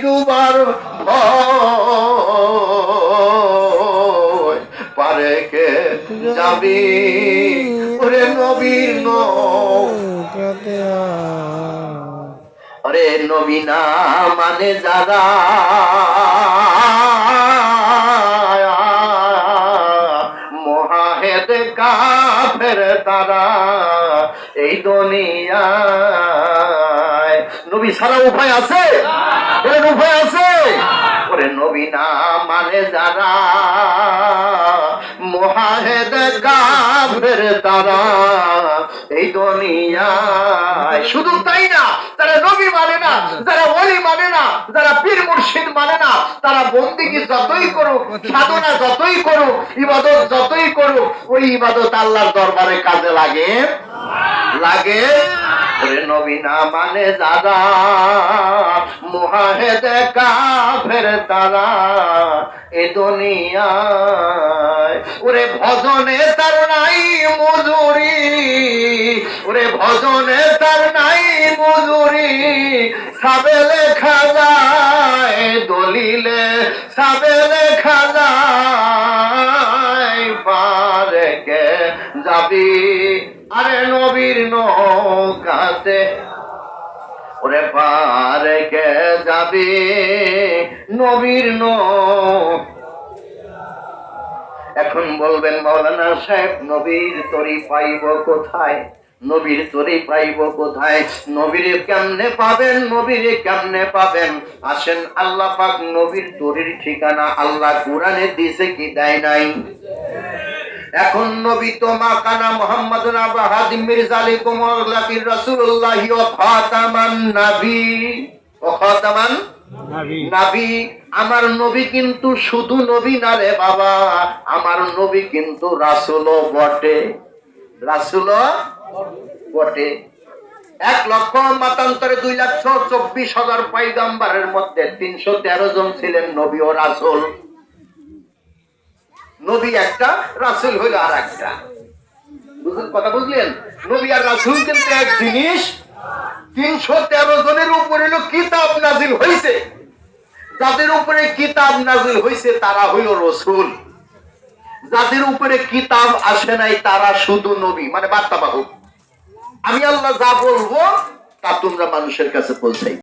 ডুবার ভয়, পারে কে যাবি ওরে নবীর নৌকাতে। আরে নবী না মানে যারা মহাহেদ কাফের তারা এই দুনিয়ায়। নবী ছাড়া উপায় আছে? উপায় আছে? ওরে নবী না মানে যারা মহাহেদ কাফের তারা এই দুনিয়ায়। শুধু তাই না, তারা নবী মানে না, যারা ওলি মানে না, যারা পীর মুর্শিদ মানে না, তারা বন্দেগী যতই করুক, সাধনা যতই করুক, ইবাদত যতই করুক, ওই ইবাদত আল্লাহর দরবারে কাজে লাগে লাগে। ওরে নবী না মানে যারা মুহাহিদ কাফের তারা এ দুনিয়ায়। ওরে ভজনে তার নাই মজুরি, ওরে ভজনে তার নাই মজুরি, সাবে লেখা যায় দলিলে, সাবে লেখা যায় পারে কে যাবি আরে নবীর নৌকাতে। ওরে পারে কে যাবি নবীর নৌকা। এখন বলবেন মাওলানা সাহেব, নবীর তরি পাইব কোথায়? নবীর তরি পাইব কোথায়? নবীর কেমনে পাবেন? নবীর কেমনে পাবেন? আসেন আল্লাহ পাক নবীর তরির ঠিকানা আল্লাহ কোরআনে দিয়েছে কি দেয় নাই? এখন নবী তো মাকানা মুহাম্মাদুন আবা হাদিম মির্জা আলাইকুম ওয়ালাকির রাসূলুল্লাহি ওয়া খাতামান নবী, ওয়া খাতামান নবী। আমার নবী কিন্তু শুধু নবী না রে বাবা, আমার নবী কিন্তু রাসূলও বটে, রাসূলও বটে। 1,00,000 মতান্তরে 2,24,000 পয়গম্বরের মধ্যে 313 জন ছিলেন নবী ও রাসূল। নবী একটা, রাসূল হইল আর একটা। বুঝলেন কথা? বুঝলেন? নবী আর রাসূল কিন্তু এক জিনিস। 313 জনের উপরে কিতাব নাজিল হয়েছে, যাদের উপরে কিতাব নাজিল হয়েছে তারা হইল রাসূল, যাদের উপরে কিতাব আসে নাই তারা শুধু নবী, মানে বার্তাবাহক। আমি আল্লাহ যা বলবো তা তোমরা মানুষের কাছে পৌঁছাই।